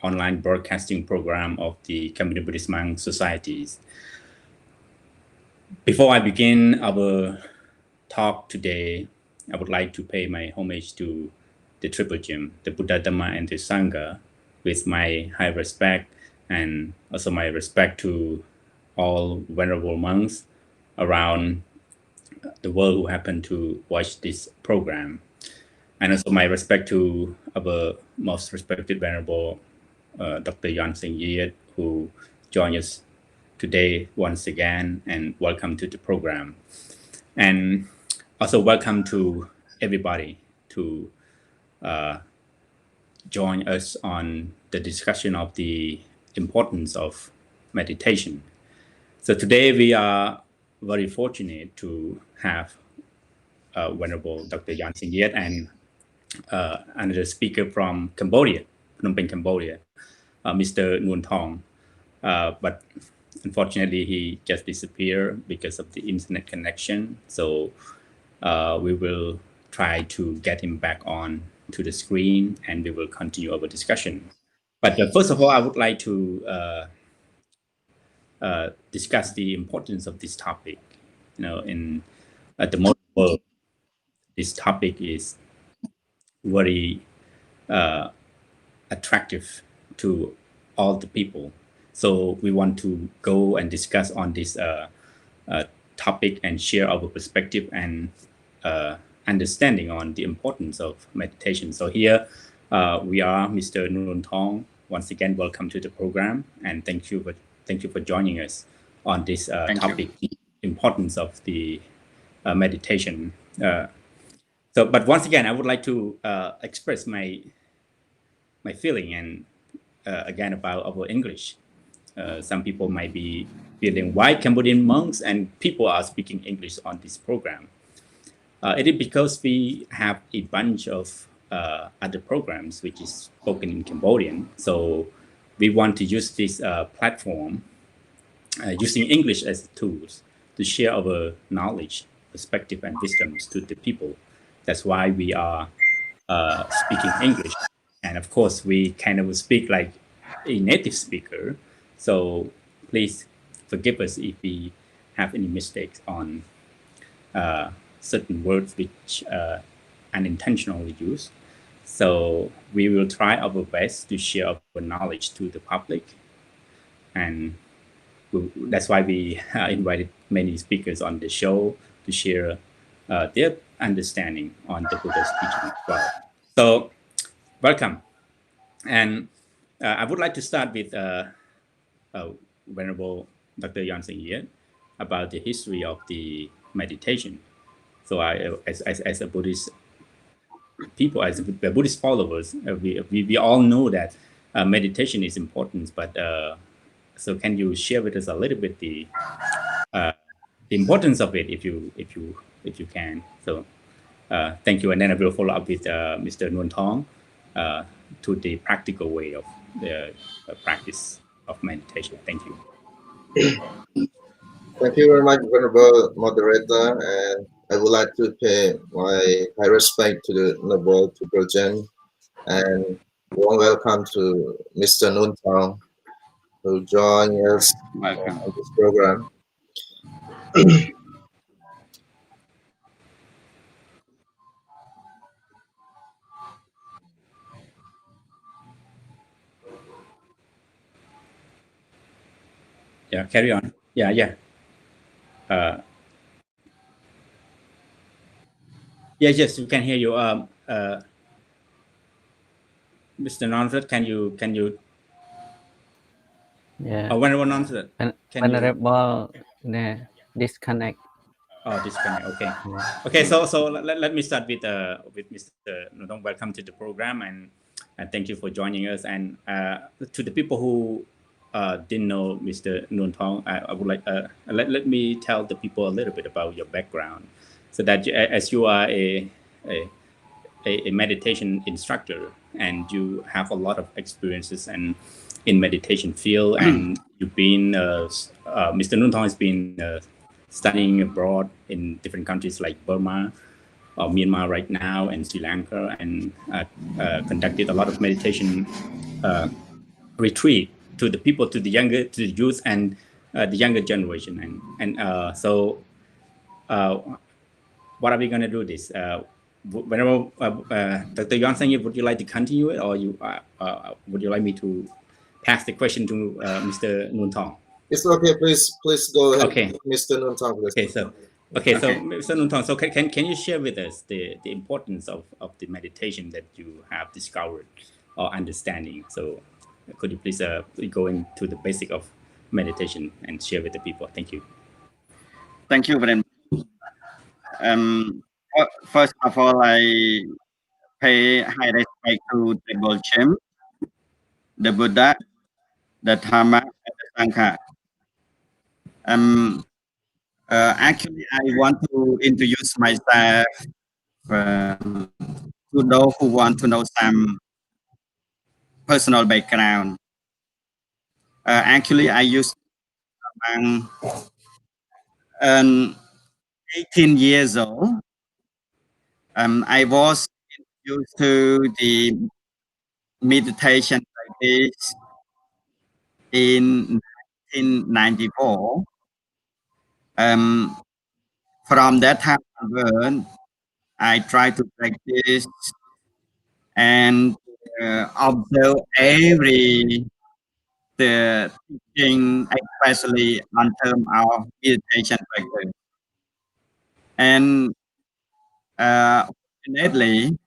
online broadcasting program of the Cambodia Buddhist Monk Societies. Before I begin our talk today, I would like to pay my homage to the Triple Gem, the Buddha, Dhamma, and the Sangha, with my high respect, and also my respect to all venerable monks around the world who happen to watch this program. And also my respect to our most respected venerable Dr. Yeat, who joined us today once again, and welcome to the program. And also welcome to everybody to join us on the discussion of the importance of meditation. So today we are very fortunate to have Venerable Dr. Yeat and another speaker from Cambodia, Phnom Penh, Cambodia, Mr. Noun Thong. But unfortunately, he just disappeared because of the internet connection. So we will try to get him back on to the screen, and we will continue our discussion. But first of all, I would like to discuss the importance of this topic. You know, in the modern world, this topic is very attractive to all the people. So we want to go and discuss on this topic and share our perspective and understanding on the importance of meditation. So here we are, Mr. Noun Thong. Once again, welcome to the program, and thank you for joining us on this topic, the importance of the meditation. But once again, I would like to express my feeling and again about our English. Some people might be feeling why Cambodian monks and people are speaking English on this program. It is because we have a bunch of other programs which is spoken in Cambodian. So we want to use this platform using English as tools to share our knowledge, perspective, and wisdoms to the people. That's why we are speaking English. And of course, we kind of speak like a native speaker. So please forgive us if we have any mistakes on certain words which unintentionally used. So we will try our best to share our knowledge to the public. And that's why we invited many speakers on the show to share their understanding on the Buddha's teaching as well. So welcome. And I would like to start with Venerable Dr. Yeat about the history of the meditation. So as a Buddhist people, as the Buddhist followers, we all know that meditation is important, but so can you share with us a little bit the importance of it if you can? So thank you, and then I will follow up with Mr. Noun Thong to the practical way of the practice of meditation. Thank you. Thank you very much, Venerable Moderator, and I would like to pay my high respect to the Noble Triple Gem, and warm welcome to Mr. Noun Thong, who joined us on this program. Yeah, carry on. Yeah. Yes, we can hear you. Mr. Nonfred, can you? Yeah. Venerable Nonfred, Venerable disconnect. Oh, disconnect. Okay. Yeah. Okay. So let me start with Mr. Noun. Welcome to the program, and thank you for joining us. And to the people who didn't know Mr. Noun Thong, I would like let me tell the people a little bit about your background, so that as you are a meditation instructor and you have a lot of experiences and in meditation field, and you've been Mr. Noun Thong has been studying abroad in different countries like Burma or Myanmar right now and Sri Lanka, and conducted a lot of meditation retreat to the people, to the youth and the younger generation. So what are we going to do this? Whenever Dr. Yuan Sang, would you like to continue it, or would you like me to pass the question to Mr. Noon Thong? It's okay. Please go ahead. Okay, Mr. Noon Thong. Okay, so Mr. Noon Thong, so can you share with us the importance of the meditation that you have discovered or understanding? So could you please go into the basic of meditation and share with the people? Thank you. Thank you very much. First of all, I pay high respect to the Bolshem, the Buddha, the Dharma, and the Sangha. Actually, I want to introduce myself to those who want to know some personal background. Actually, I used to 18 years old. I was used to the meditation practice in 1994. From that time onward, I try to practice and observe every the teaching, especially on terms of meditation practice. And fortunately,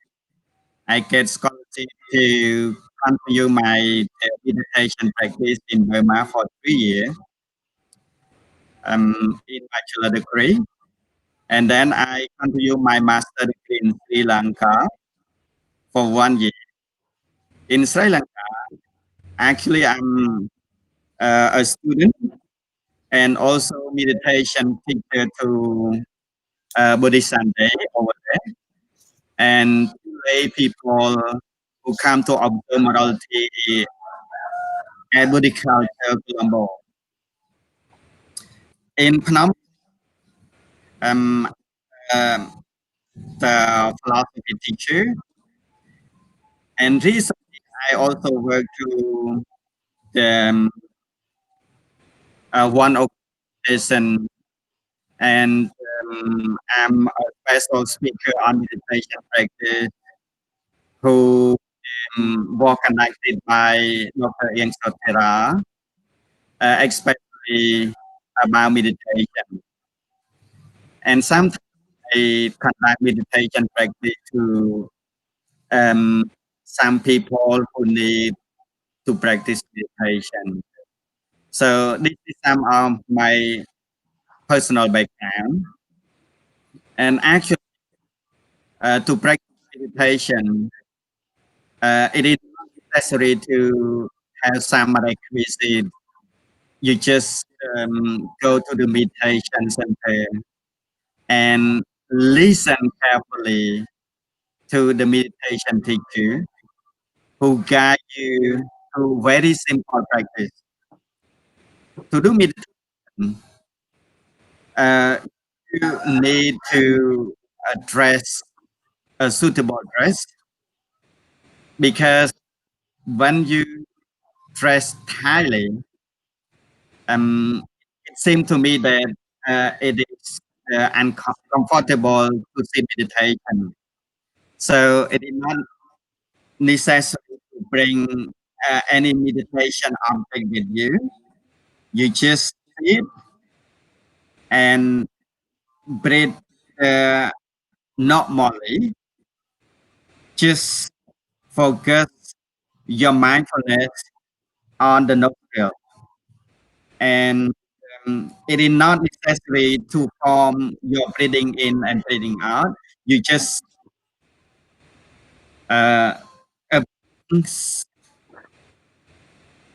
I get scholarship to continue my meditation practice in Burma for 3 years. In bachelor degree, and then I continue my master degree in Sri Lanka for 1 year. In Sri Lanka, actually, I'm a student and also meditation teacher to Buddhasāsanā over there, and lay people who come to observe morality at Buddhist culture, Colombo. In Phnom Penh, the philosophy teacher, and recently I also work to the one organization, and I'm a special speaker on meditation practice who was conducted by Dr. Ian Sophea, especially about meditation. And sometimes I conduct meditation practice to some people who need to practice meditation. So this is some of my personal background. And actually, to practice meditation, it is not necessary to have some requisite. You just go to the meditation center and listen carefully to the meditation teacher who guide you to very simple practice. To do meditation, you need to dress a suitable dress, because when you dress tightly, it seems to me that it is uncomfortable to see meditation. So it is not necessary to bring any meditation object with you. You just sit and breathe normally. Just focus your mindfulness on the nostril, and it is not necessary to form your breathing in and breathing out. You just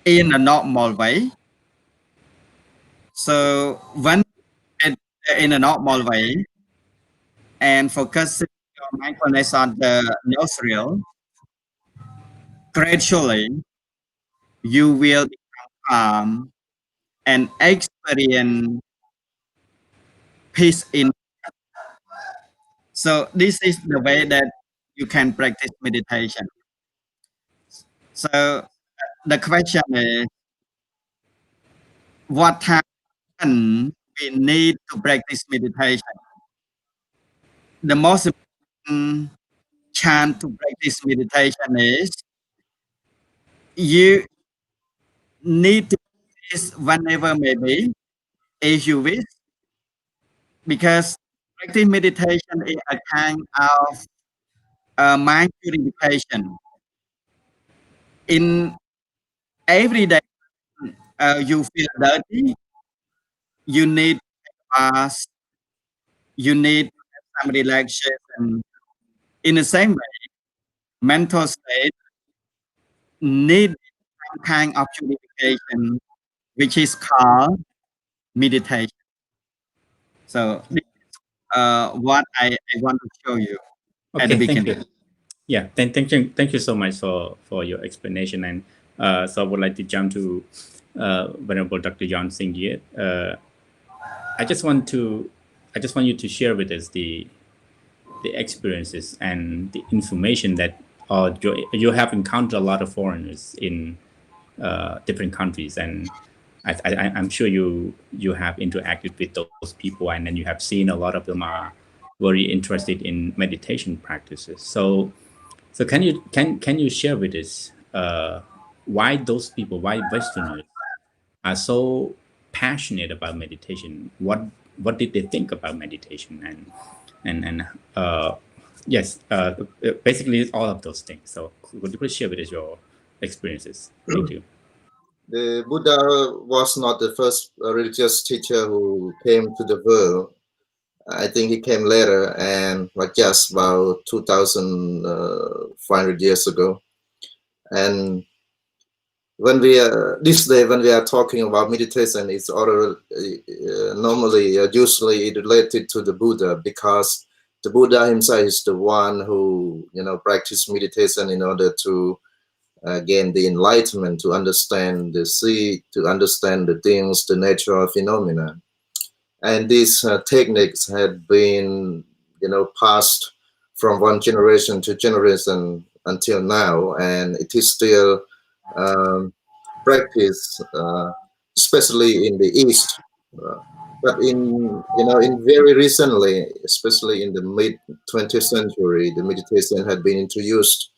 in a normal way. So when in a normal way and focusing your mindfulness on the nostril, gradually you will become calm and experience peace in. So this is the way that you can practice meditation. So the question is, what time we need to practice meditation? The most important chance to practice meditation is you need to practice whenever maybe as you wish, because practice meditation is a kind of mind purification. In every day, you feel dirty, you need fast, you need some relaxation. In the same way, mental state need some kind of purification, which is called meditation. So this is what I want to show you at the Okay, thank beginning. you. Yeah, thank you so much for your explanation. And so I would like to jump to Venerable Dr. Yon Singh Yeat. I just want you to share with us the experiences and the information that you have encountered a lot of foreigners in different countries, and I'm sure you have interacted with those people, and then you have seen a lot of them are very interested in meditation practices. So can you share with us why those people, why Westerners are so passionate about meditation? What did they think about meditation? And yes, basically all of those things. So could you please share with us your experiences? Thank you. The Buddha was not the first religious teacher who came to the world. I think he came later, and like just about 2,500 years ago. And when we this day, when we are talking about meditation, it's normally usually related to the Buddha, because the Buddha himself is the one who practiced meditation in order to gain the enlightenment, to understand the sea, to understand the things, the nature of phenomena. And these techniques had been passed from one generation to generation until now, and it is still practiced, especially in the East. But in very recently, especially in the mid 20th century, the meditation had been introduced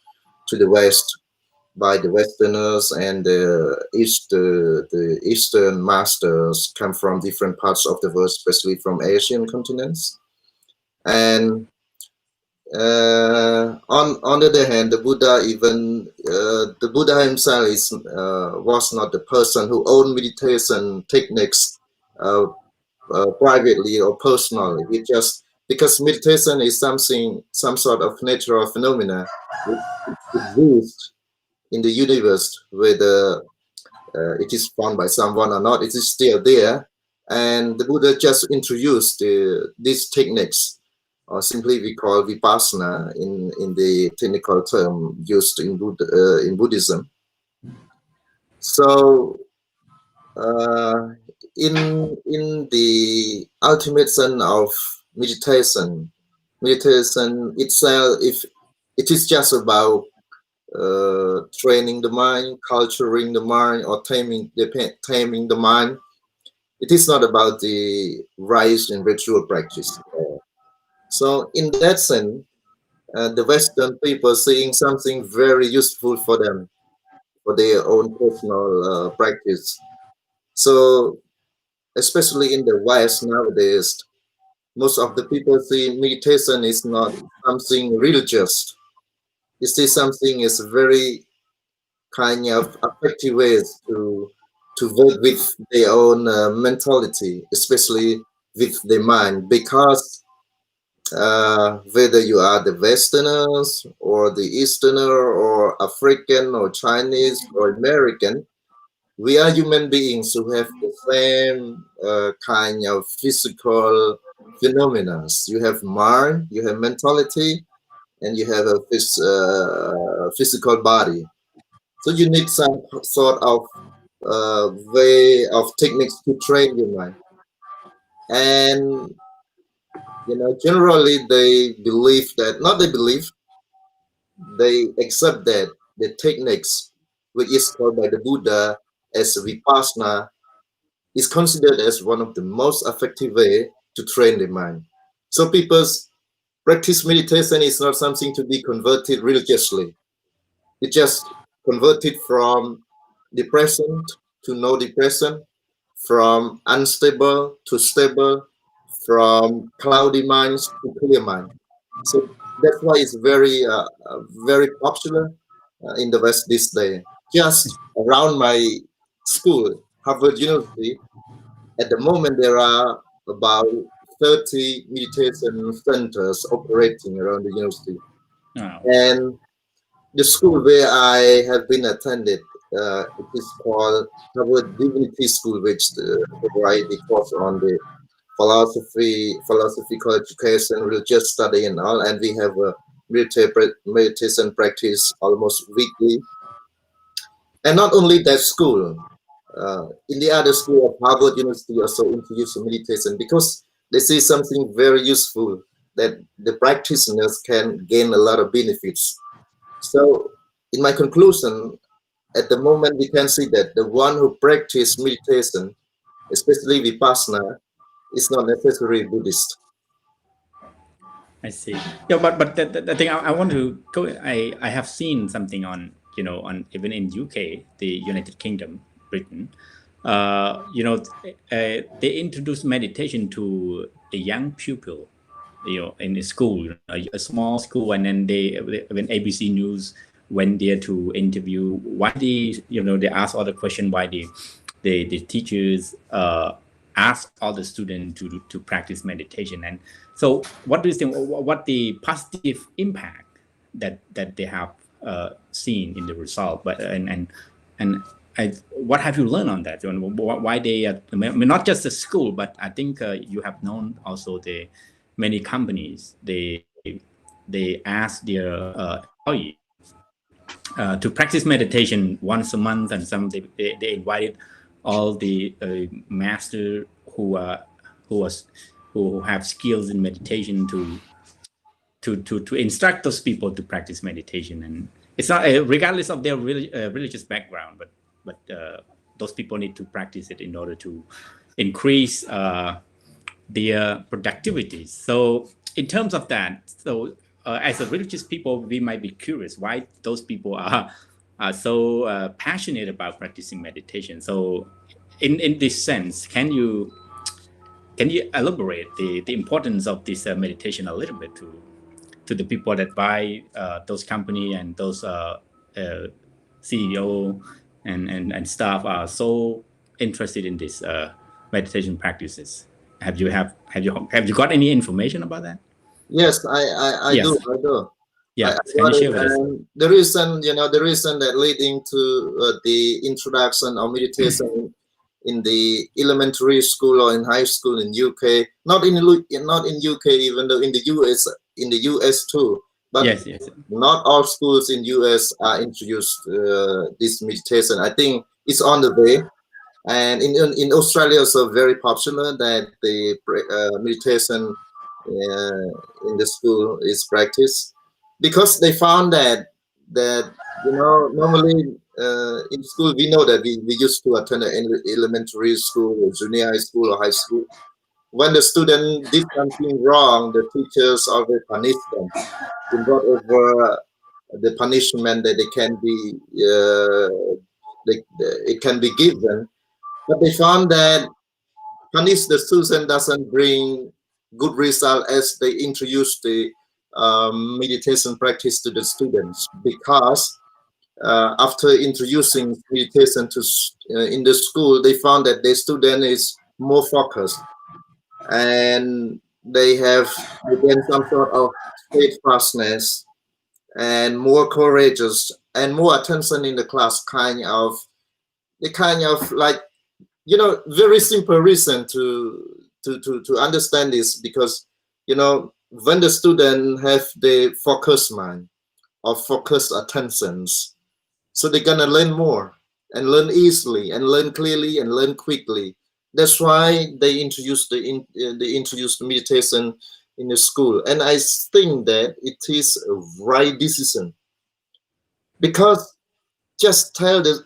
to the West by the Westerners, and the Eastern masters come from different parts of the world, especially from Asian continents. And on the other hand, the Buddha the Buddha himself was not the person who owned meditation techniques privately or personally. It just because meditation is some sort of natural phenomena which exists in the universe, whether it is found by someone or not, it is still there. And the Buddha just introduced these techniques, or simply we call Vipassana in the technical term used in Buddhism. So in the ultimate sense of meditation itself, if it is just about training the mind, culturing the mind, or taming the mind, it is not about the rise in ritual practice. So in that sense, the Western people seeing something very useful for them, for their own personal practice. So especially in the West nowadays, most of the people see meditation is not something religious. You see, something is very kind of effective ways to work with their own mentality, especially with the mind, because whether you are the Westerners or the Easterner or African or Chinese or American, we are human beings who have the same kind of physical phenomena. You have mind, you have mentality, and you have a physical body. So you need some sort of way of techniques to train your mind. And generally they believe that, not they believe, they accept that the techniques which is called by the Buddha as Vipassana, is considered as one of the most effective way to train the mind. So people's practice meditation is not something to be converted religiously. It just converted from the present to no depression, from unstable to stable, from cloudy minds to clear mind. So that's why it's very popular in the West this day. Just around my school, Harvard University, at the moment there are about 30 meditation centers operating around the university. Wow. And the school where I have been attended, it is called Harvard Divinity School, which provide the course on the philosophical education, religious study and all, and we have a meditation practice almost weekly. And not only that school, in the other school of Harvard University also introduce meditation because they see something very useful that the practitioners can gain a lot of benefits. So in my conclusion, at the moment we can see that the one who practice meditation, especially Vipassana, is not necessarily Buddhist. I see. Yeah, but the thing I want to go. I have seen something on on even in UK, the United Kingdom, Britain. They introduced meditation to a young pupil, in the school, a small school, and then when ABC News went there to interview, why they ask all the question why the teachers ask all the students to practice meditation. And so what do you think, what the positive impact that they have seen in the result, but what have you learned on that? Why they not just the school, but I think you have known also the many companies, they ask their employees to practice meditation once a month, and some they invited all the master who have skills in meditation to instruct those people to practice meditation. And it's not regardless of their religious background, but those people need to practice it in order to increase their productivity. So in terms of that, so as a religious people, we might be curious why those people are so passionate about practicing meditation. So in this sense, can you elaborate the importance of this meditation a little bit to the people that buy those company and those CEO and staff are so interested in this meditation practices? Have you got any information about that? Yes, I Yes. do. Yeah, I can you share with us? The reason that leading to the introduction of meditation in the elementary school or in high school in UK, not in UK, even though in the US too. But Yes. not all schools in US are introduced this meditation. I think it's on the way. And in Australia, also very popular that the meditation in the school is practiced, because they found that normally in school we know that we used to attend an elementary school or junior high school or high school. When the student did something wrong, the teachers always punish them. In whatever the punishment that it can be given. But they found that punish the student doesn't bring good result as they introduce the meditation practice to the students, because after introducing meditation in the school, they found that the student is more focused and they gain some sort of steadfastness and more courageous and more attention in the class, kind of like, very simple reason to understand this, because when the student have the focused mind or focused attentions, so they're gonna learn more and learn easily and learn clearly and learn quickly. That's why they introduced the meditation in the school, and I think that it is a right decision, because just tell the,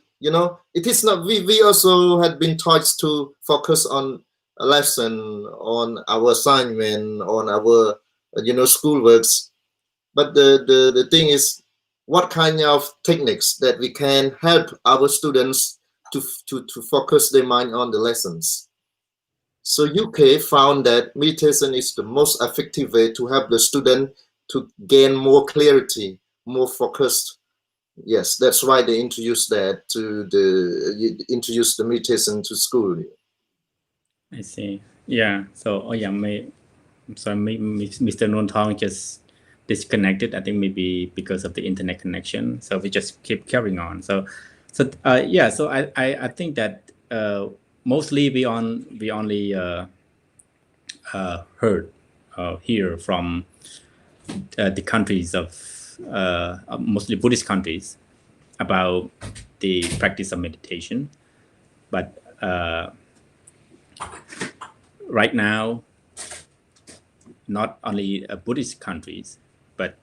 it is not, we also had been taught to focus on a lesson, on our assignment, on our, school works. But the thing is, what kind of techniques that we can help our students to focus their mind on the lessons. So UK found that meditation is the most effective way to help the student to gain more clarity, more focused. Yes, that's why they introduced that introduced the meditation to school. I see. Yeah. So, I'm sorry, Mr. Noun Thong just disconnected. I think maybe because of the internet connection. So we just keep carrying on. So I think that mostly we only heard hear from the countries of mostly Buddhist countries about the practice of meditation, but right now, not only Buddhist countries, but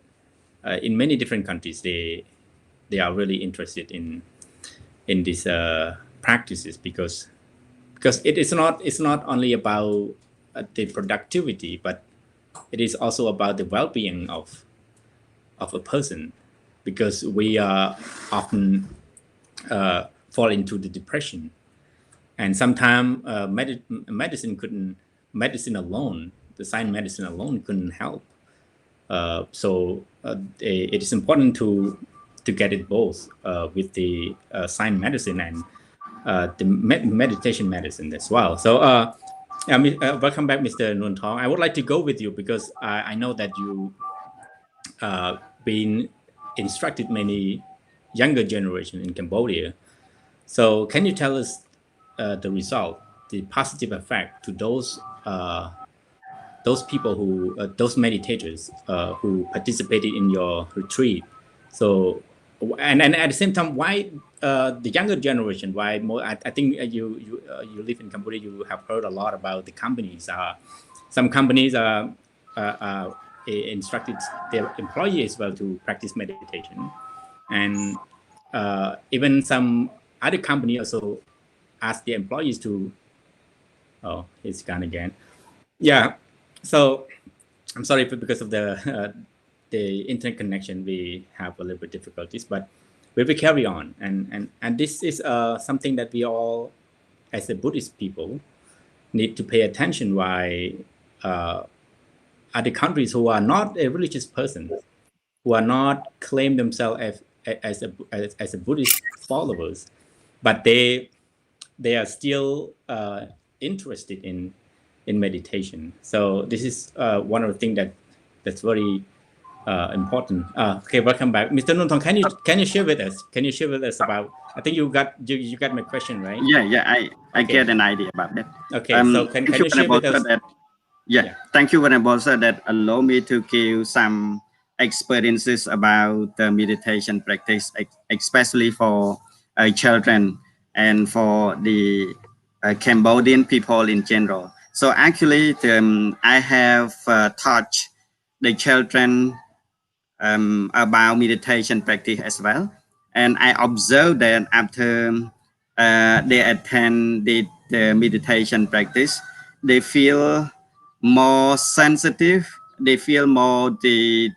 in many different countries, they are really interested in these practices because it's not only about the productivity, but it is also about the well-being of a person, because we often fall into the depression, and sometimes medicine alone, the science medicine alone couldn't help. So it is important to get it both with the science medicine and the meditation medicine as well. So welcome back, Mr. Noun Thong. I would like to go with you because I know that you been instructed many younger generation in Cambodia. So can you tell us the result, the positive effect to those people who those meditators who participated in your retreat? So and at the same time, why the younger generation? Why more? I think you live in Cambodia. You have heard a lot about the companies. Some companies instructed their employees as well to practice meditation, and even some other company also ask the employees to. Oh, it's gone again. Yeah. So I'm sorry because of the internet connection, we have a little bit difficulties, but we will carry on. And this is something that we all, as a Buddhist people, need to pay attention. Why other countries who are not a religious person, who are not claim themselves as a Buddhist followers, but they are still interested in meditation. So this is one of the things that's very important. Okay, welcome back, Mr. Noun Thong. Can you share with us? Can you share with us about? I think you got my question, right? I Okay. get an idea about that. Okay, so can you share with us? Thank you, Venerable Sir, that allow me to give some experiences about the meditation practice, especially for children and for the Cambodian people in general. So actually, I have taught the children about meditation practice as well. And I observed that after they attend the meditation practice, they feel more sensitive, they feel more the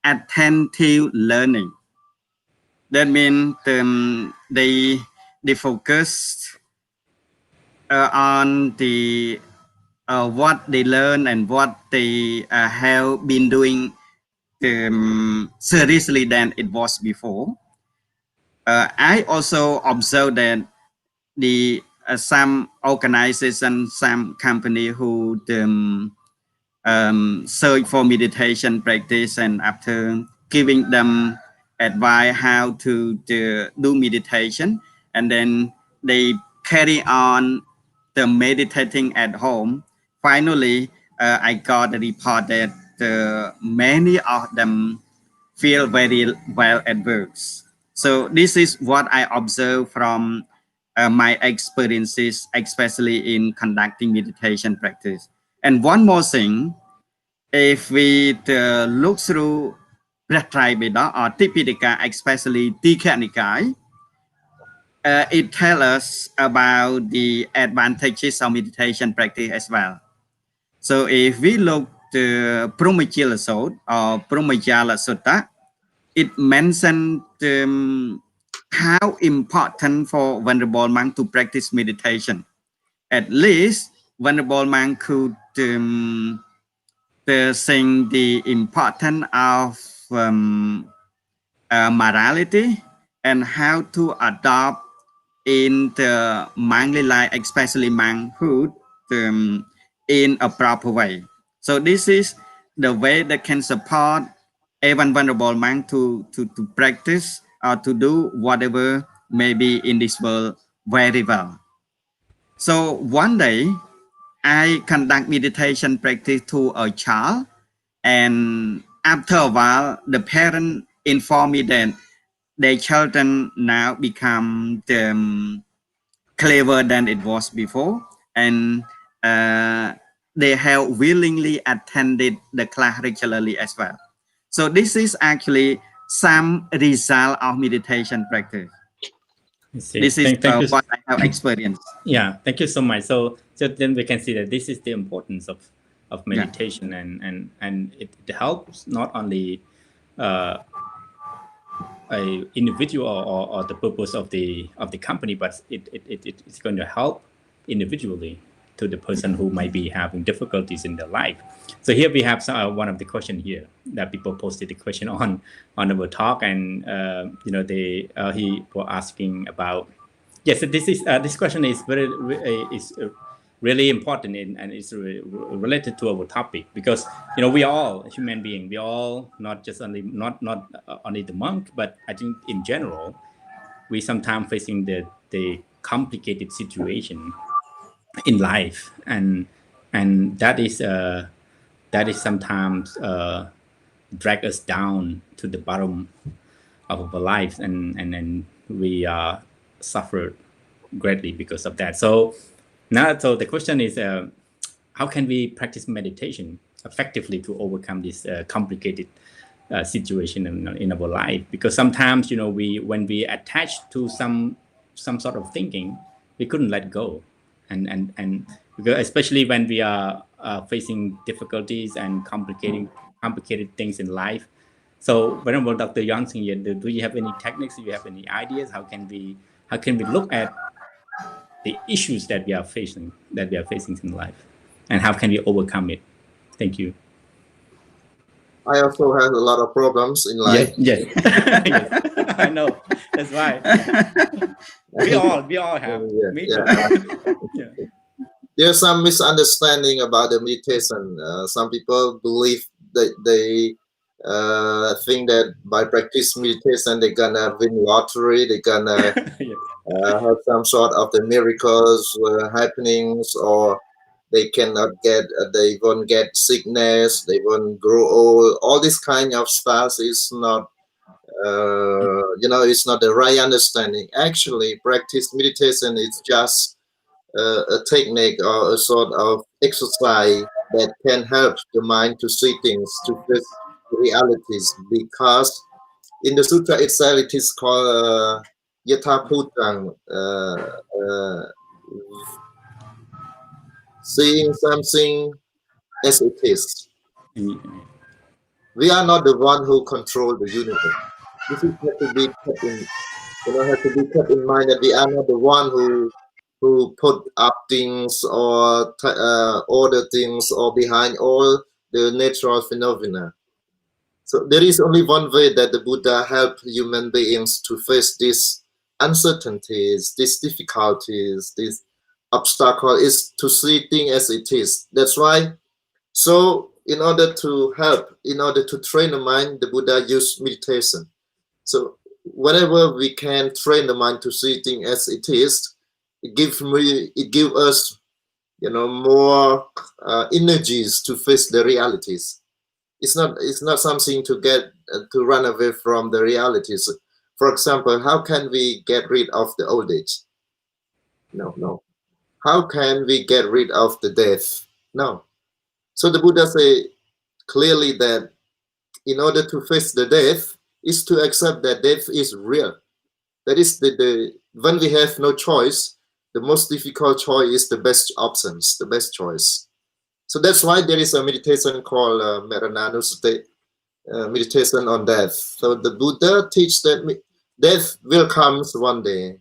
attentive learning. That means they focus on the what they learn and what they have been doing seriously than it was before. I also observed that the some organization, some company who search for meditation practice, and after giving them advice how to do meditation, and then they carry on the meditating at home. Finally, I got a report that many of them feel very well at work. So this is what I observe from my experiences, especially in conducting meditation practice. And one more thing, if we look through Preah or Tipitaka, especially Tikha Nikai, it tells us about the advantages of meditation practice as well. So if we look the Brahmacharya Sutta or Brahmacharya Sutta, it mentioned how important for Venerable Monk to practice meditation. At least Venerable Monk could sing the importance of morality and how to adopt in the monkly life, especially monkhood, in a proper way. So this is the way that can support even Venerable Monk to practice or to do whatever may be in this world very well. So one day, I conduct meditation practice to a child, and after a while, the parent informed me that their children now become clever than it was before, and they have willingly attended the class regularly as well. So this is actually some result of meditation practice. This is Thank you. what I have experienced. Yeah, thank you so much. So then we can see that this is the importance of meditation, and it helps not only a individual or the purpose of the company, but it's going to help individually to the person who might be having difficulties in their life. So here we have one of the question here that people posted the question on our talk, and he was asking about. Yes, so this question is really important, and it's related to our topic, because we are all human beings. We all not only the monk, but I think in general, we sometimes facing the complicated situation in life, and that is sometimes drag us down to the bottom of our lives, and then we suffer greatly because of that. So the question is, how can we practice meditation effectively to overcome this complicated situation in our life? Because sometimes when we attach to some sort of thinking, we couldn't let go, and because especially when we are facing difficulties and complicated things in life. So, Venerable Dr. Yonsing, do you have any techniques? Do you have any ideas? How can we look at the issues that we are facing in life, and how can we overcome it? Thank you. I also have a lot of problems in life. Yes. Yes. I know. That's right. We all have. Me too. Yeah. There's some misunderstanding about the meditation. Some people believe that they think that by practice meditation they're gonna win lottery, they're gonna have some sort of the miracles happenings, or they won't get sickness, they won't grow old. All this kind of stuff is not it's not the right understanding. Actually, practice meditation is just a technique or a sort of exercise that can help the mind to see things, to face realities. Because in the sutra itself, it is called Yatha Bhutang, seeing something as it is. We are not the one who control the universe. This is have to be kept in mind, that we are not the one who put up things or order things or behind all the natural phenomena. So there is only one way that the Buddha helped human beings to face these uncertainties, these difficulties, these obstacles, is to see things as it is. That's why. So in order to help, in order to train the mind, the Buddha used meditation. So whenever we can train the mind to see things as it is, it gives us, more energies to face the realities. It's not something to get to run away from the realities. For example, how can we get rid of the old age? No. How can we get rid of the death? No. So the Buddha say clearly that in order to face the death is to accept that death is real. That is the when we have no choice, the most difficult choice is the best options, the best choice. So that's why there is a meditation called Marananusati, meditation on death. So the Buddha teaches that death will come one day.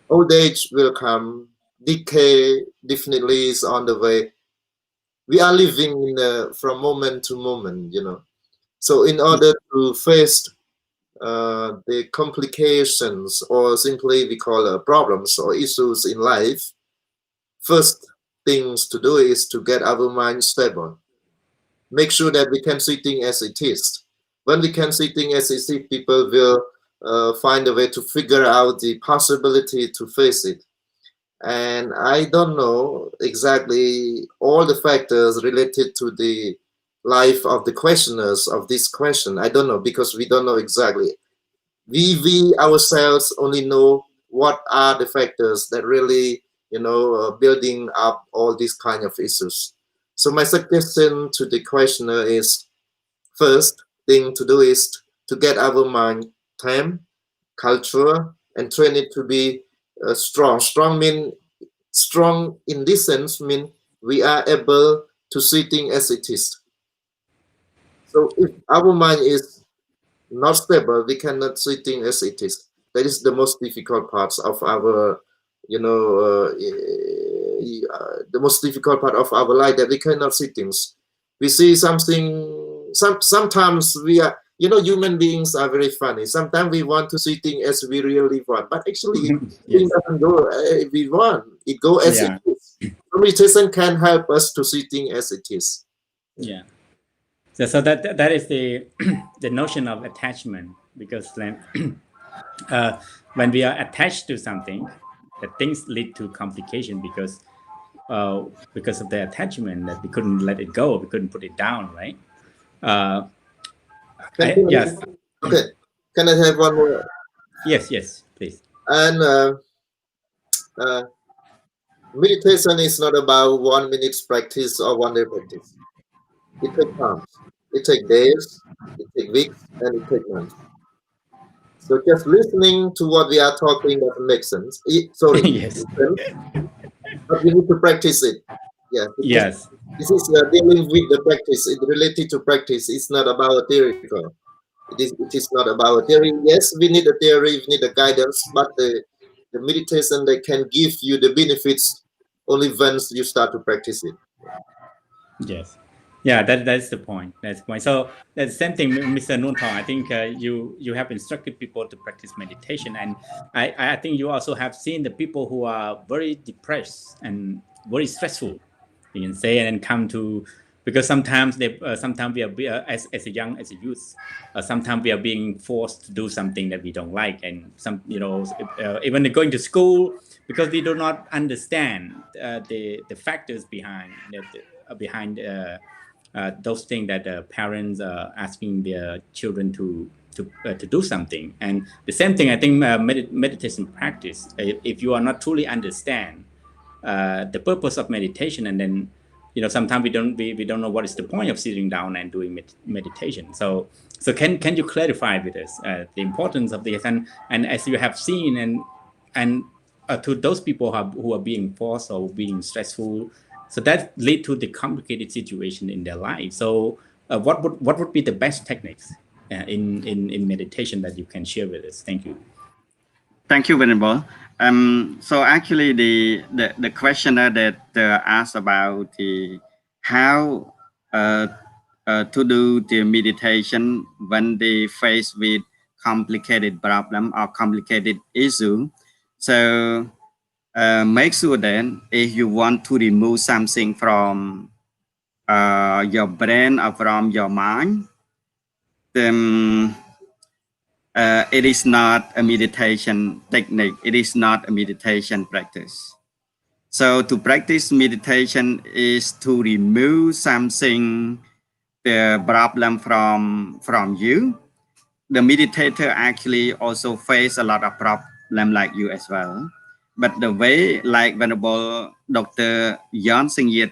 Old age will come. Decay definitely is on the way. We are living from moment to moment, you know. So in order to face the complications, or simply we call problems or issues in life, first things to do is to get our mind stable. Make sure that we can see things as it is. When we can see things as it is, people will find a way to figure out the possibility to face it. And I don't know exactly all the factors related to the life of the questioners of this question. I don't know, because we don't know exactly. We ourselves only know what are the factors that really, you know, building up all these kind of issues. So my suggestion to the questioner is, first thing to do is to get our mind tamed, culture, and train it to be strong. Strong in this sense mean we are able to see things as it is. So if our mind is not stable, we cannot see things as it is. That is the most difficult parts of our, you know, the most difficult part of our life, that we cannot see things. We see something. Sometimes we are, you know, human beings are very funny. Sometimes we want to see things as we really want, but actually, things doesn't go as we want. It go as it is. Meditation can help us to see things as it is. Yeah. So that is the the notion of attachment, because then when we are attached to something, that things lead to complication because of the attachment, that we couldn't let it go, we couldn't put it down, right? Yes. Okay. Can I have one more? Yes, please. And meditation is not about 1 minute's practice or 1 day practice. It takes time. It takes days, it takes weeks, and it takes months. So just listening to what we are talking doesn't make sense. Yes. But we need to practice it. Yeah. Yes. This is dealing with the practice. It related to practice. It's not about theoretical. It is not about theory. Yes, we need a theory, we need a guidance, but the meditation that can give you the benefits only once you start to practice it. Yes. Yeah, that's the point. That's the point. So that's the same thing, Mr. Noon Thong. I think you have instructed people to practice meditation, and I think you also have seen the people who are very depressed and very stressful, you can say, and come to, because sometimes sometimes we are as a youth, sometimes we are being forced to do something that we don't like, and some, you know, even going to school, because we do not understand the factors behind those things that parents are asking their children to do something. And the same thing, I think, meditation practice, if you are not truly understand the purpose of meditation, and then, you know, sometimes we don't know what is the point of sitting down and doing meditation. So can you clarify with us the importance of this, and as you have seen, and to those people who are being forced or being stressful, so that lead to the complicated situation in their life. So what would be the best techniques in meditation that you can share with us? Thank you. Thank you, Venerable. So actually, the questioner that asked about how to do the meditation when they face with complicated problem or complicated issue. So make sure that if you want to remove something from your brain or from your mind, then it is not a meditation technique. It is not a meditation practice. So to practice meditation is to remove something, the problem from you. The meditator actually also face a lot of problem like you as well. But the way, like Venerable Dr. Yeat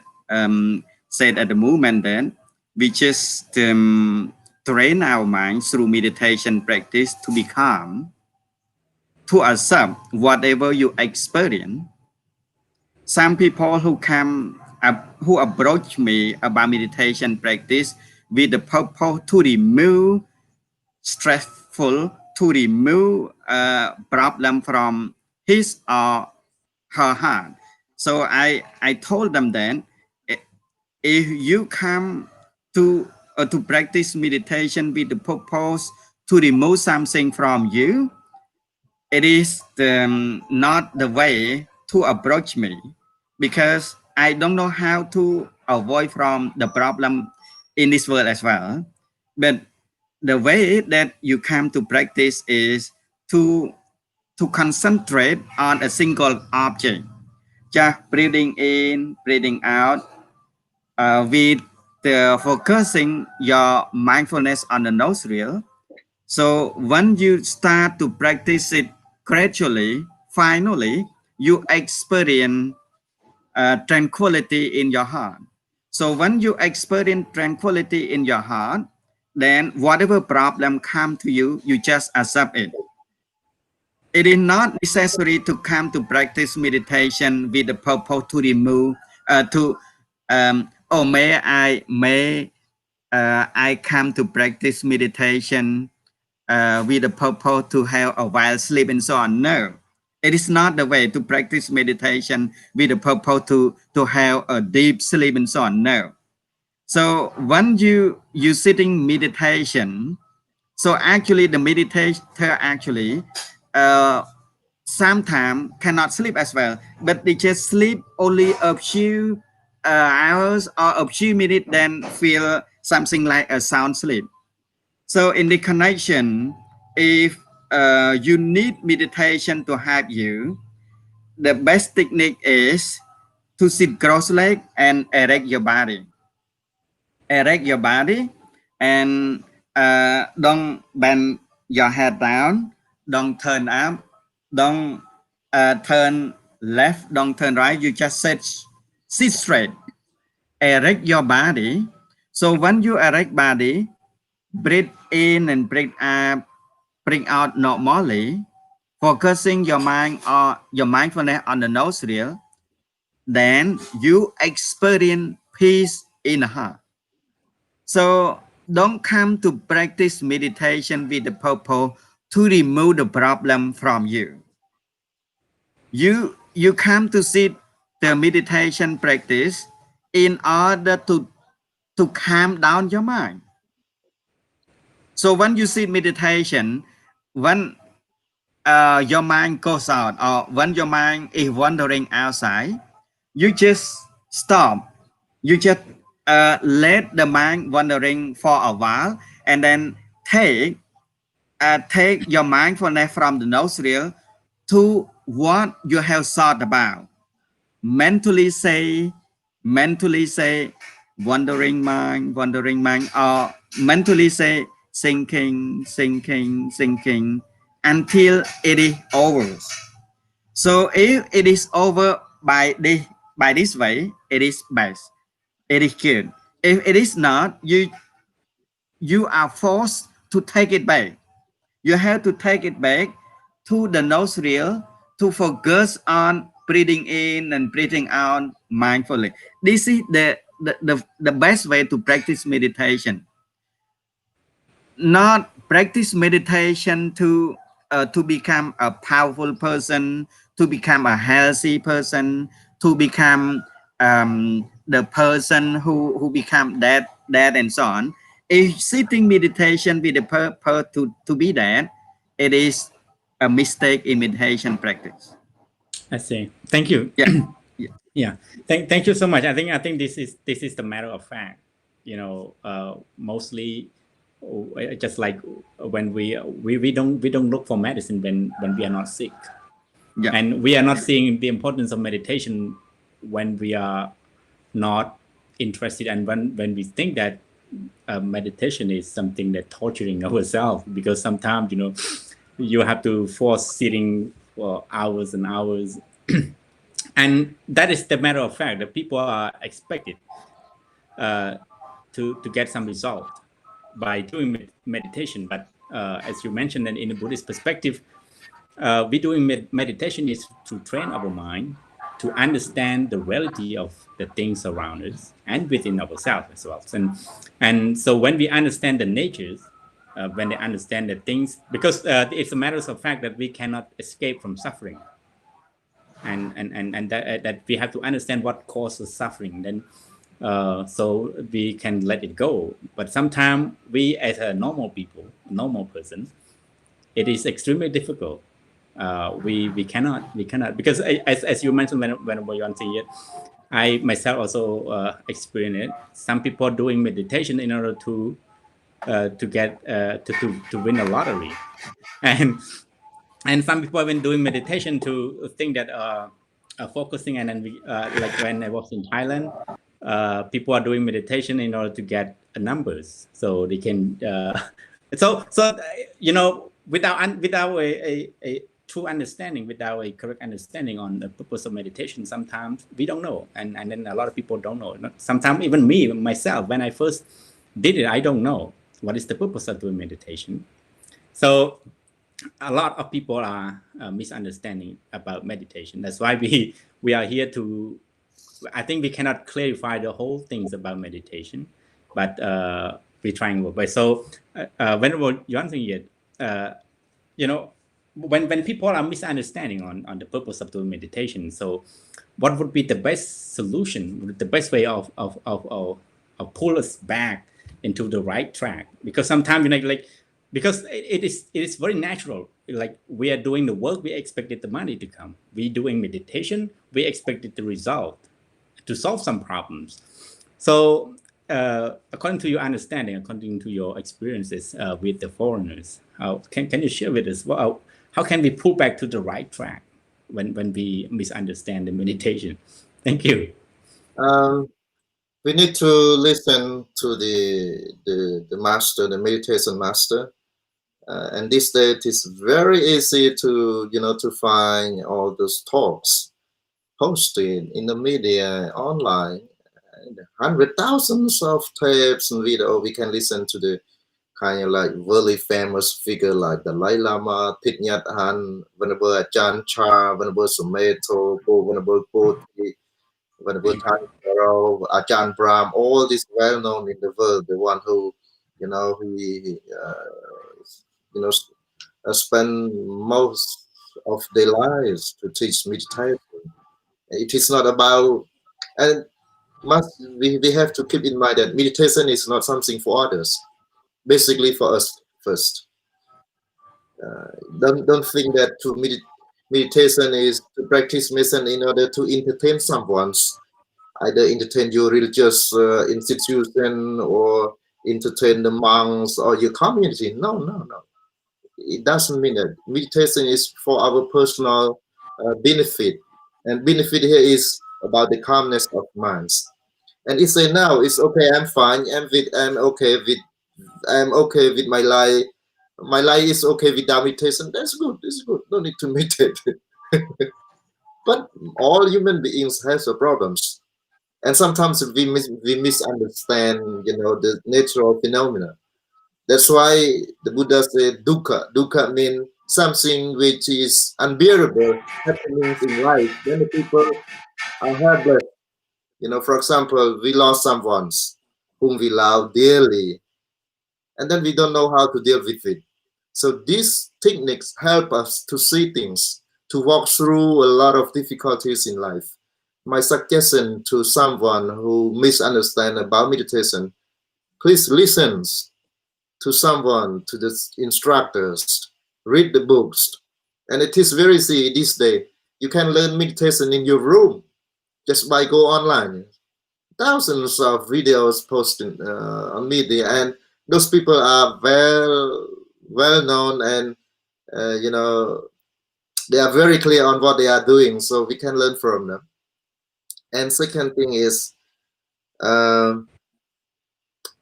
said at the moment, then we just train our mind through meditation practice to be calm. to accept whatever you experience. Some people who come up, who approach me about meditation practice with the purpose to remove stressful, to remove problem from his or her heart. So I told them then, if you come to practice meditation with the purpose to remove something from you, it is not the way to approach me, because I don't know how to avoid from the problem in this world as well. But the way that you come to practice is to concentrate on a single object, just breathing in, breathing out, with focusing your mindfulness on the nostril. So when you start to practice it gradually, finally, you experience tranquility in your heart. So when you experience tranquility in your heart, then whatever problem come to you, you just accept it. It is not necessary to come to practice meditation with the purpose to remove, may I come to practice meditation with the purpose to have a while sleep and so on. No, it is not the way to practice meditation with the purpose to have a deep sleep and so on. No. So when you sitting meditation, so actually the meditator actually sometimes cannot sleep as well, but they just sleep only a few hours or a few minutes, then feel something like a sound sleep. So in the connection, if you need meditation to help you, the best technique is to sit cross-legged and erect your body. Erect your body and don't bend your head down, don't turn up, don't turn left, don't turn right. You just sit straight. Erect your body. So when you erect body, breathe in and breathe out normally, focusing your mind or your mindfulness on the nostril, then you experience peace in the heart. So don't come to practice meditation with the purpose to remove the problem from you. You come to sit the meditation practice in order to calm down your mind. So when you sit meditation, when your mind goes out or when your mind is wandering outside, you just stop. You just let the mind wandering for a while, and then take your mindfulness from the nostril to what you have thought about. Mentally say, wandering mind, or mentally say, thinking, until it is over. So if it is over by this way, it is best. It is good. If it is not, you are forced to take it back. You have to take it back to the nostril to focus on breathing in and breathing out mindfully. This is the best way to practice meditation. Not practice meditation to become a powerful person, to become a healthy person, to become the person who become that and so on. If sitting meditation with the purpose to be that, it is a mistake in meditation practice. I see. Thank you. Yeah. Yeah. Thank you so much. I think this is the matter of fact. Mostly just like when we don't look for medicine when we are not sick. Yeah. And we are not seeing the importance of meditation when we are not interested, and when we think that meditation is something that torturing ourselves, because sometimes you have to force sitting for hours and hours. And that is the matter of fact that people are expected to get some result by doing meditation. But as you mentioned, that in the Buddhist perspective, we doing meditation is to train our mind to understand the reality of the things around us and within ourselves as well. And so when we understand the natures, when they understand the things, because it's a matter of fact that we cannot escape from suffering, and that we have to understand what causes suffering, then so we can let it go. But sometimes we, as a normal person, it is extremely difficult. We cannot because as you mentioned when you answer it, I myself also experienced it. Some people doing meditation in order to get to win a lottery, and some people have been doing meditation to think that focusing, and then we, like when I was in Thailand, people are doing meditation in order to get numbers so they can so you know, without a true understanding, without a correct understanding on the purpose of meditation, sometimes we don't know, and then a lot of people don't know. Sometimes even me myself, when I first did it, I don't know what is the purpose of doing meditation. So a lot of people are misunderstanding about meditation. That's why we are here to, I think we cannot clarify the whole things about meditation, but we're trying our best. So when you're answering it, you know, when people are misunderstanding on the purpose of doing meditation, so what would be the best solution, the best way of pull us back into the right track? Because sometimes, you know, like, because it is very natural. Like, we are doing the work, we expected the money to come. We doing meditation, we expected the result to solve some problems. So according to your understanding, according to your experiences with the foreigners, can you share with us how can we pull back to the right track when we misunderstand the meditation? Thank you. We need to listen to the master, the meditation master. And these days it is very easy to, you know, to find all those talks posted in the media online, and 100,000s of tapes and video. We can listen to the kind of like really famous figure like the Dalai Lama, Thich Nhat Hanh, Venerable Ajahn Chah, Venerable Sumeto, Venerable Bodhi, Venerable Thanjaro, Ajahn Brahm, all these well known in the world. The one who, you know, he you know, spend most of their lives to teach meditation. It is not about, and we have to keep in mind that meditation is not something for others, basically for us first. Don't think that meditation is to practice meditation in order to entertain someone's, either entertain your religious institution or entertain the monks or your community. No. It doesn't mean that. Meditation is for our personal benefit, and benefit here is about the calmness of minds. And it say now it's okay, I'm fine, I'm okay with my life. My life is okay without meditation. That's good. No need to meditate. But all human beings have problems, and sometimes we misunderstand, you know, the natural phenomena. That's why the Buddha said dukkha. Dukkha means something which is unbearable happenings in life. Then the people are helpless. You know, for example, we lost someone whom we love dearly, and then we don't know how to deal with it. So these techniques help us to see things, to walk through a lot of difficulties in life. My suggestion to someone who misunderstands about meditation, please listen to someone, to the instructors, read the books. And it is very easy this day. You can learn meditation in your room just by go online. Thousands of videos posted on media, and those people are well known, and you know, they are very clear on what they are doing, so we can learn from them. And second thing is,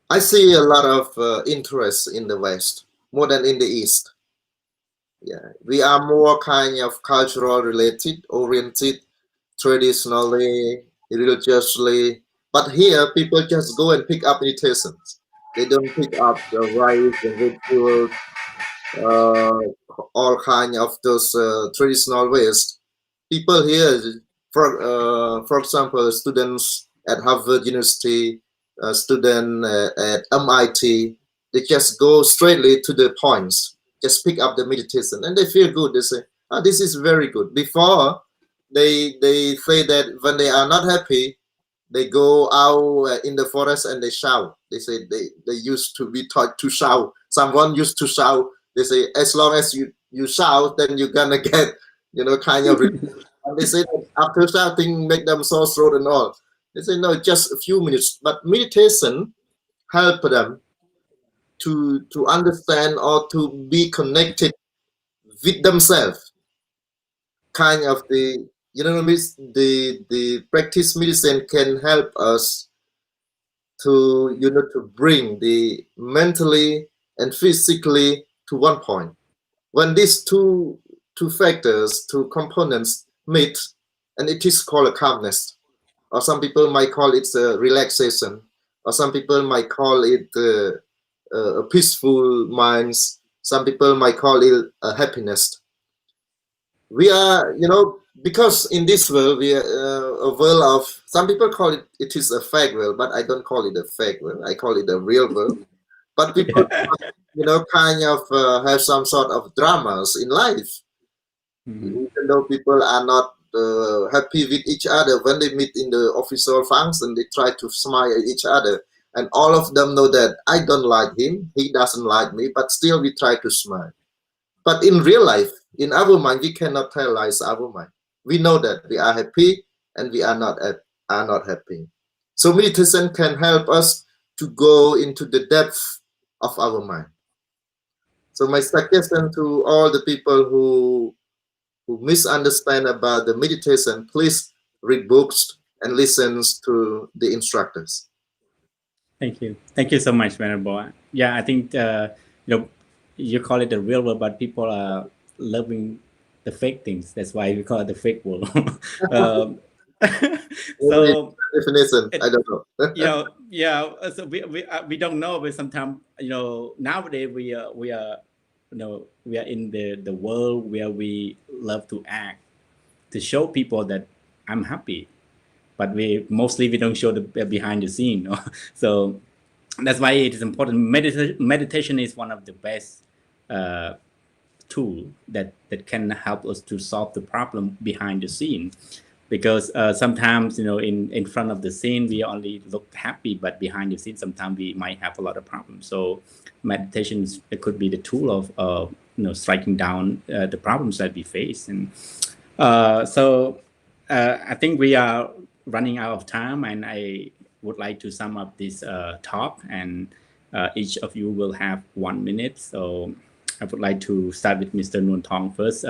I see a lot of interest in the West more than in the East. Yeah, we are more kind of cultural oriented, traditionally, religiously. But here, people just go and pick up meditations. They don't pick up the rites and rituals. uh, all kind of those traditional ways. People here, for example, students at Harvard University, student at MIT, they just go straightly to the points, just pick up the meditation, and they feel good. They say, "Oh, this is very good." Before, they say that when they are not happy, they go out in the forest and they shout. They say they used to be taught to shout. Someone used to shout. They say, as long as you shout, then you're gonna get, kind of. And they say that after shouting, make them sore throat and all. They say no, just a few minutes. But meditation help them to understand or to be connected with themselves. Kind of the practice medicine can help us to to bring the mentally and physically to one point. When these two factors, two components meet, and it is called a calmness, or some people might call it a relaxation, or some people might call it a peaceful minds. Some people might call it a happiness. We are, because in this world we are a world of, some people call it is a fake world, but I don't call it a fake world. I call it a real world. But people, kind of have some sort of dramas in life. Even though people are not happy with each other, when they meet in the official function, they try to smile at each other, and all of them know that I don't like him, he doesn't like me, but still we try to smile. But in real life, in our mind, we cannot tell lies our mind. We know that we are happy and we are not happy. So meditation can help us to go into the depth of our mind. So my suggestion to all the people who misunderstand about the meditation, please read books and listen to the instructors. Thank you so much, Venerable. Yeah, I think you call it the real world, but people are loving the fake things. That's why we call it the fake world. So definition, I don't know. So we don't know, but sometimes nowadays we are in the world where we love to act, to show people that I'm happy, but we don't show the behind the scene. So that's why it is important. Meditation is one of the best tool that can help us to solve the problem behind the scene, because sometimes in front of the scene we only look happy, but behind the scene sometimes we might have a lot of problems. So meditation, it could be the tool of striking down the problems that we face. And so I think we are running out of time, and I would like to sum up this talk, and each of you will have 1 minute. So I would like to start with Mr. Noun Thong first.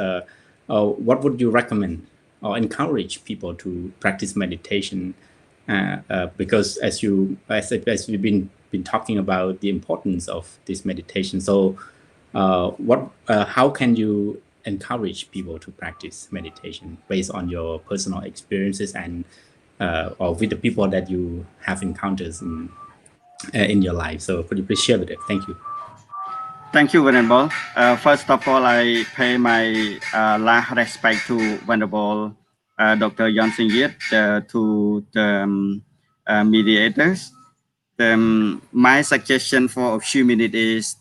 What would you recommend or encourage people to practice meditation? Because as we've been talking about the importance of this meditation, so how can you encourage people to practice meditation based on your personal experiences and or with the people that you have encounters in your life? So could you please share with it? Thank you. Thank you, Venerable. First of all, I pay my last respect to Venerable Dr. Johnson Yeat, to the mediators. My suggestion for a few minutes is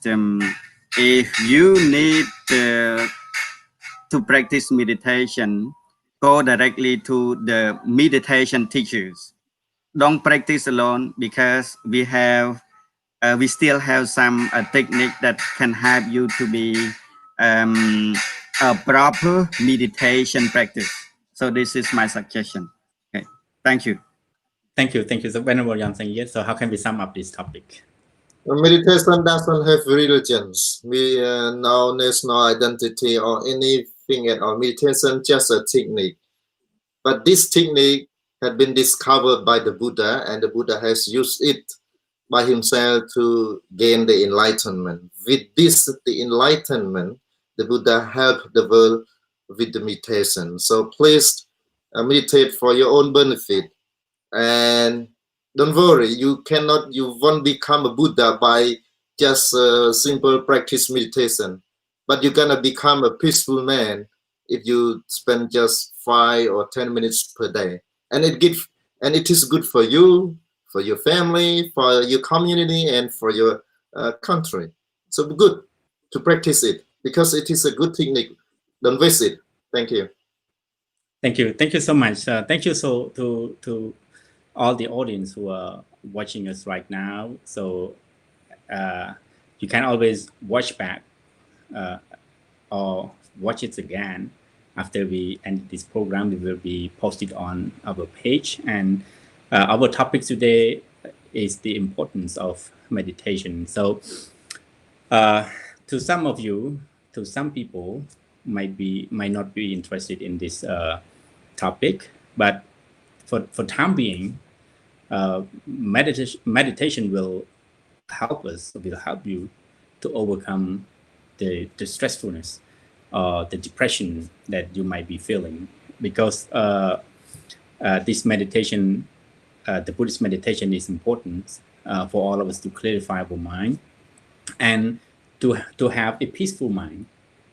if you need to practice meditation, go directly to the meditation teachers. Don't practice alone, because we still have some technique that can help you to be a proper meditation practice. So this is my suggestion. Okay, thank you. Thank you. So Venerable Johnson Yeat, so how can we sum up this topic? Meditation doesn't have religions. We no national identity or anything at all. Meditation just a technique. But this technique had been discovered by the Buddha, and the Buddha has used it by himself to gain the enlightenment. With this, the enlightenment, the Buddha helped the world with the meditation. So please meditate for your own benefit. And don't worry, you won't become a Buddha by just simple practice meditation. but you're gonna become a peaceful man if you spend just 5 or 10 minutes per day. And it is good for you, for your family, for your community, and for your country. So good to practice it because it is a good technique. Don't waste it. Thank you. Thank you so much. Thank you to all the audience who are watching us right now. So you can always watch back or watch it again after we end this program. It will be posted on our page, and our topic today is the importance of meditation. So to some of you, to some people might not be interested in this topic, but for time being, meditation will help you to overcome the stressfulness or the depression that you might be feeling, because this meditation, the Buddhist meditation, is important for all of us to clarify our mind and to have a peaceful mind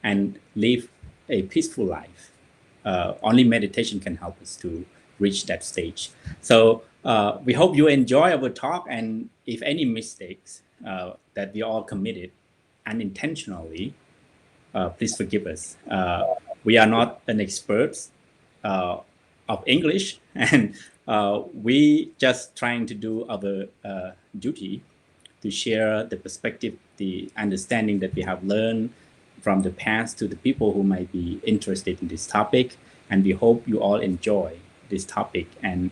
and live a peaceful life. Only meditation can help us to reach that stage. So we hope you enjoy our talk, and if any mistakes that we all committed unintentionally, please forgive us. We are not an expert of English, and we just trying to do our duty to share the perspective, the understanding that we have learned from the past to the people who might be interested in this topic. And we hope you all enjoy this topic and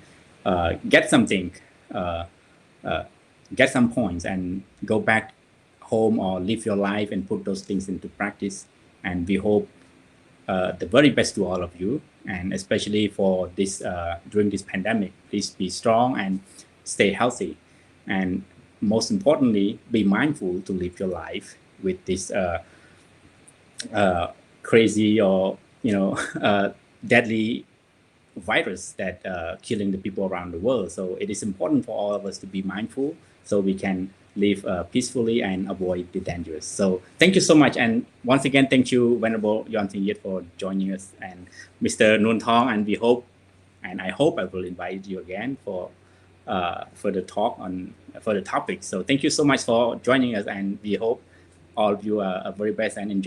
get something, get some points, and go back home or live your life and put those things into practice. And we hope the very best to all of you, and especially for this during this pandemic. Please be strong and stay healthy, and most importantly, be mindful to live your life with this crazy or deadly virus that killing the people around the world. So it is important for all of us to be mindful so we can live peacefully and avoid the dangers. So thank you so much, and once again, thank you, Venerable Yeat, for joining us, and Mr. Noun Thong, and we hope, and I hope I will invite you again for the talk on for the topic. So thank you so much for joining us, and we hope all of you are very best and enjoy